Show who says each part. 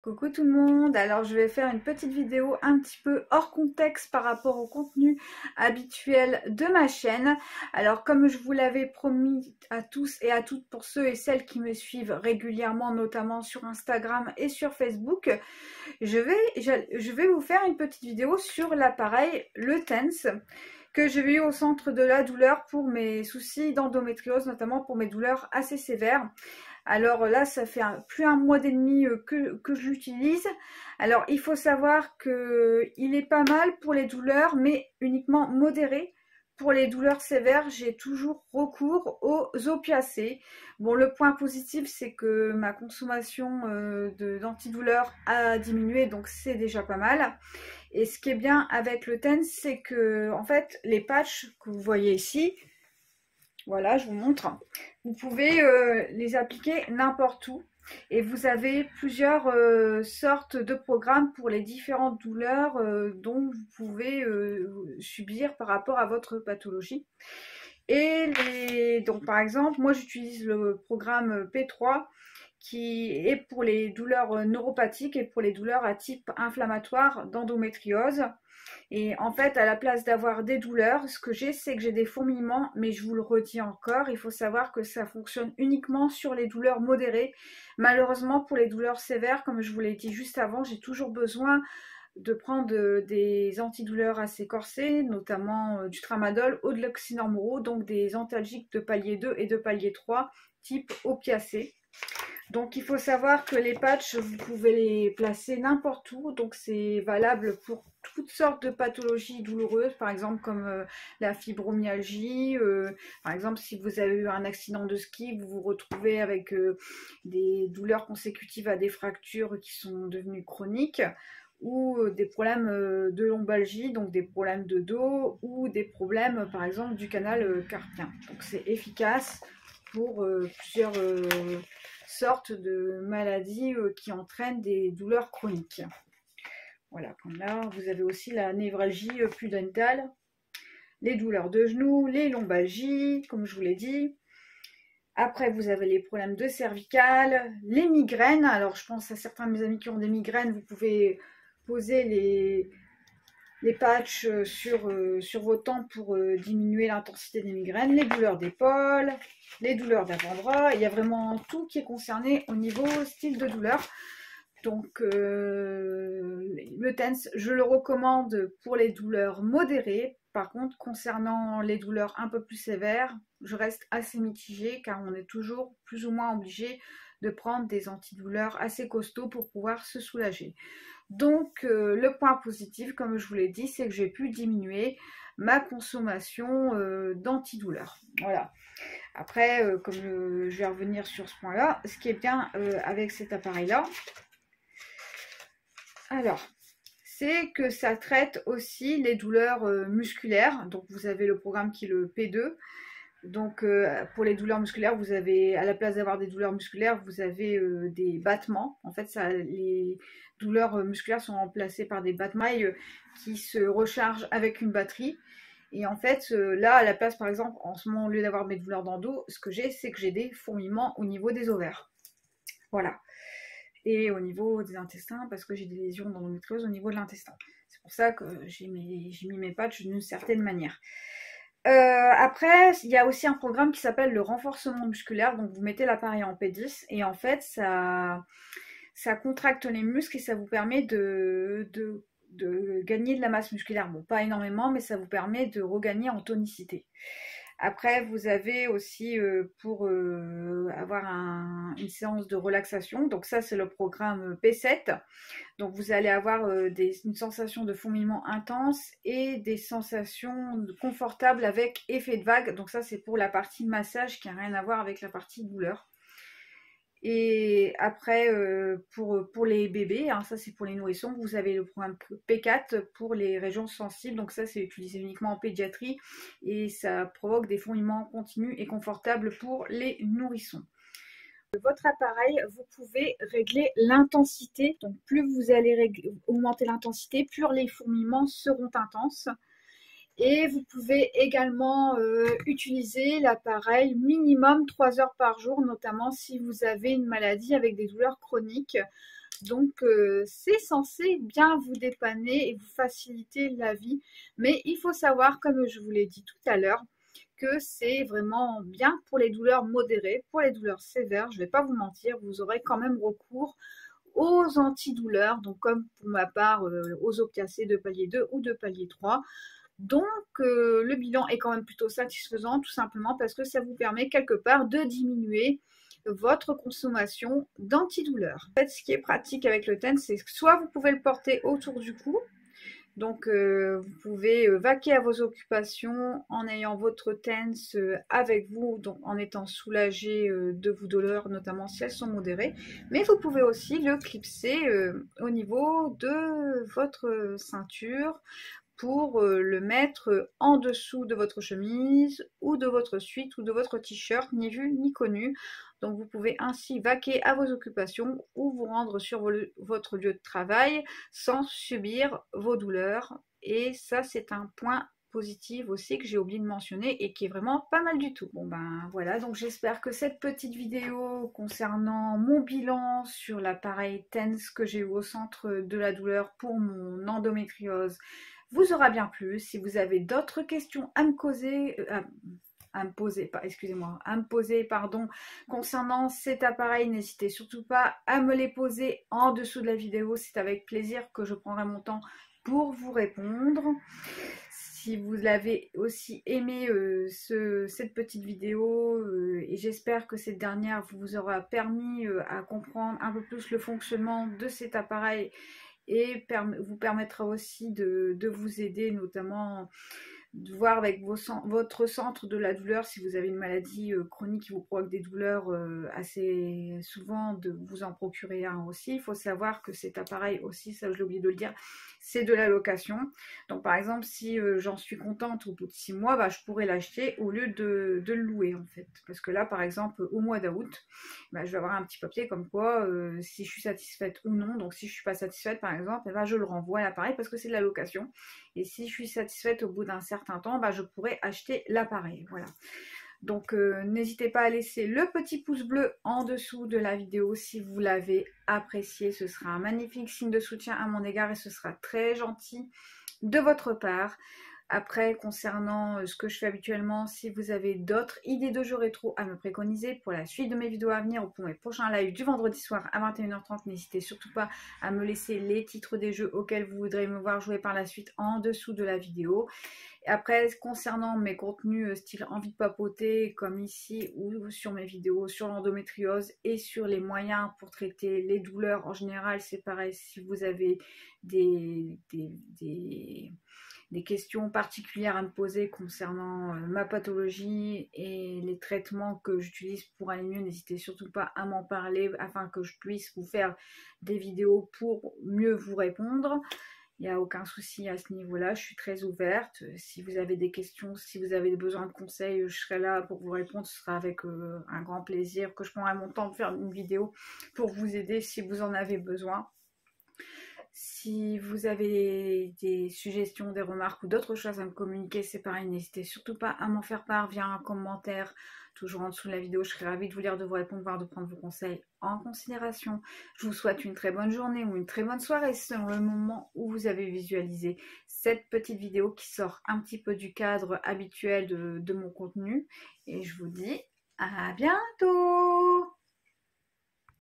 Speaker 1: Coucou tout le monde, alors je vais faire une petite vidéo un petit peu hors contexte par rapport au contenu habituel de ma chaîne. Alors comme je vous l'avais promis à tous et à toutes pour ceux et celles qui me suivent régulièrement, notamment sur Instagram et sur Facebook, je vais vous faire une petite vidéo sur l'appareil, le TENS, que j'ai eu au centre de la douleur pour mes soucis d'endométriose, notamment pour mes douleurs assez sévères. Alors là, ça fait plus un mois et demi que je l'utilise. Alors il faut savoir qu'il est pas mal pour les douleurs, mais uniquement modéré. Pour les douleurs sévères, j'ai toujours recours aux opiacés. Bon, le point positif, c'est que ma consommation d'antidouleurs a diminué, donc c'est déjà pas mal. Et ce qui est bien avec le TENS, c'est que en fait, les patchs que vous voyez ici, voilà, je vous montre. Vous pouvez les appliquer n'importe où. Et vous avez plusieurs sortes de programmes pour les différentes douleurs dont vous pouvez subir par rapport à votre pathologie. Donc par exemple, moi j'utilise le programme P3 qui est pour les douleurs neuropathiques et pour les douleurs à type inflammatoire d'endométriose. Et en fait, à la place d'avoir des douleurs, ce que j'ai, c'est que j'ai des fourmillements, mais je vous le redis encore, il faut savoir que ça fonctionne uniquement sur les douleurs modérées. Malheureusement, pour les douleurs sévères, comme je vous l'ai dit juste avant, j'ai toujours besoin de prendre des antidouleurs assez corsés, notamment du tramadol ou de l'oxynormoro, donc des antalgiques de palier 2 et de palier 3, type opiacés. Donc il faut savoir que les patchs, vous pouvez les placer n'importe où, donc c'est valable pour toutes sortes de pathologies douloureuses, par exemple comme la fibromyalgie, par exemple si vous avez eu un accident de ski, vous vous retrouvez avec des douleurs consécutives à des fractures qui sont devenues chroniques, ou des problèmes de lombalgie, donc des problèmes de dos, ou des problèmes par exemple du canal carpien. Donc c'est efficace pour plusieurs sortes de maladies qui entraînent des douleurs chroniques. Voilà, comme là, vous avez aussi la névralgie pudendale, les douleurs de genoux, les lombalgies, comme je vous l'ai dit. Après, vous avez les problèmes de cervicales, les migraines. Alors, je pense à certains de mes amis qui ont des migraines, vous pouvez poser les patchs sur vos tempes pour diminuer l'intensité des migraines, les douleurs d'épaule, les douleurs d'avant-bras. Il y a vraiment tout qui est concerné au niveau style de douleur. Donc le TENS, je le recommande pour les douleurs modérées. Par contre, concernant les douleurs un peu plus sévères, je reste assez mitigée car on est toujours plus ou moins obligé de prendre des antidouleurs assez costauds pour pouvoir se soulager. Donc le point positif, comme je vous l'ai dit, c'est que j'ai pu diminuer ma consommation d'antidouleurs. Voilà. Après, comme je vais revenir sur ce point-là, ce qui est bien avec cet appareil-là, alors, c'est que ça traite aussi les douleurs musculaires. Donc vous avez le programme qui est le P2. Donc pour les douleurs musculaires, vous avez, à la place d'avoir des douleurs musculaires, vous avez des battements. En fait, les douleurs musculaires sont remplacées par des battements qui se rechargent avec une batterie. Et en fait, là, à la place, par exemple, en ce moment, au lieu d'avoir mes douleurs d'endo, ce que j'ai, c'est que j'ai des fourmillements au niveau des ovaires. Voilà. Et au niveau des intestins, parce que j'ai des lésions d'endométriose au niveau de l'intestin. C'est pour ça que j'ai mis mes patchs d'une certaine manière. Après, il y a aussi un programme qui s'appelle le renforcement musculaire. Donc, vous mettez l'appareil en P10 et en fait, ça contracte les muscles et ça vous permet de gagner de la masse musculaire. Bon, pas énormément, mais ça vous permet de regagner en tonicité. Après, vous avez aussi pour avoir une séance de relaxation. Donc ça, c'est le programme P7. Donc vous allez avoir une sensation de fourmillement intense et des sensations confortables avec effet de vague. Donc ça, c'est pour la partie massage qui n'a rien à voir avec la partie douleur. Et après, pour les bébés, hein, ça c'est pour les nourrissons, vous avez le programme P4 pour les régions sensibles. Donc ça, c'est utilisé uniquement en pédiatrie et ça provoque des fourmillements continus et confortables pour les nourrissons. Votre appareil, vous pouvez régler l'intensité. Donc plus vous allez augmenter l'intensité, plus les fourmillements seront intenses. Et vous pouvez également utiliser l'appareil minimum 3 heures par jour, notamment si vous avez une maladie avec des douleurs chroniques. Donc, c'est censé bien vous dépanner et vous faciliter la vie. Mais il faut savoir, comme je vous l'ai dit tout à l'heure, que c'est vraiment bien pour les douleurs modérées. Pour les douleurs sévères, je ne vais pas vous mentir, vous aurez quand même recours aux antidouleurs, donc comme pour ma part aux opiacés de palier 2 ou de palier 3. Donc le bilan est quand même plutôt satisfaisant, tout simplement parce que ça vous permet quelque part de diminuer votre consommation d'antidouleurs. En fait, ce qui est pratique avec le TENS, c'est que soit vous pouvez le porter autour du cou, donc vous pouvez vaquer à vos occupations en ayant votre TENS avec vous, donc en étant soulagé de vos douleurs, notamment si elles sont modérées. Mais vous pouvez aussi le clipser au niveau de votre ceinture pour le mettre en dessous de votre chemise ou de votre sweat ou de votre t-shirt, ni vu ni connu. Donc vous pouvez ainsi vaquer à vos occupations ou vous rendre sur votre lieu de travail sans subir vos douleurs. Et ça, c'est un point positif aussi que j'ai oublié de mentionner et qui est vraiment pas mal du tout. Bon ben voilà, donc j'espère que cette petite vidéo concernant mon bilan sur l'appareil TENS que j'ai eu au centre de la douleur pour mon endométriose vous aura bien plu. Si vous avez d'autres questions à me causer, à me poser, pardon, concernant cet appareil, n'hésitez surtout pas à me les poser en dessous de la vidéo. C'est avec plaisir que je prendrai mon temps pour vous répondre. Si vous avez aussi aimé cette petite vidéo, et j'espère que cette dernière vous aura permis à comprendre un peu plus le fonctionnement de cet appareil et vous permettra aussi de vous aider, notamment de voir avec votre centre de la douleur si vous avez une maladie chronique qui vous provoque des douleurs assez souvent, de vous en procurer un aussi. Il faut savoir que cet appareil aussi, ça j'ai oublié de le dire, c'est de la location. Donc par exemple, si j'en suis contente au bout de 6 mois, bah, je pourrais l'acheter au lieu de le louer en fait. Parce que là par exemple au mois d'août, bah, je vais avoir un petit papier comme quoi si je suis satisfaite ou non. Donc si je ne suis pas satisfaite par exemple, eh ben, je le renvoie à l'appareil parce que c'est de la location. Et si je suis satisfaite au bout d'un certain temps, bah, je pourrais acheter l'appareil. Voilà. Donc n'hésitez pas à laisser le petit pouce bleu en dessous de la vidéo si vous l'avez apprécié. Ce sera un magnifique signe de soutien à mon égard et ce sera très gentil de votre part. Après, concernant ce que je fais habituellement, si vous avez d'autres idées de jeux rétro à me préconiser pour la suite de mes vidéos à venir ou pour mes prochains lives du vendredi soir à 21h30, n'hésitez surtout pas à me laisser les titres des jeux auxquels vous voudrez me voir jouer par la suite en dessous de la vidéo. Après, concernant mes contenus style envie de papoter, comme ici, ou sur mes vidéos sur l'endométriose et sur les moyens pour traiter les douleurs, en général, c'est pareil, si vous avez des questions particulières à me poser concernant ma pathologie et les traitements que j'utilise pour aller mieux, n'hésitez surtout pas à m'en parler afin que je puisse vous faire des vidéos pour mieux vous répondre. Il n'y a aucun souci à ce niveau-là, je suis très ouverte. Si vous avez des questions, si vous avez besoin de conseils, je serai là pour vous répondre. Ce sera avec un grand plaisir que je prendrai mon temps de faire une vidéo pour vous aider si vous en avez besoin. Si vous avez des suggestions, des remarques ou d'autres choses à me communiquer, c'est pareil, n'hésitez surtout pas à m'en faire part via un commentaire, toujours en dessous de la vidéo. Je serai ravie de vous lire, de vous répondre, voire de prendre vos conseils en considération. Je vous souhaite une très bonne journée ou une très bonne soirée selon le moment où vous avez visualisé cette petite vidéo qui sort un petit peu du cadre habituel de mon contenu. Et je vous dis à bientôt!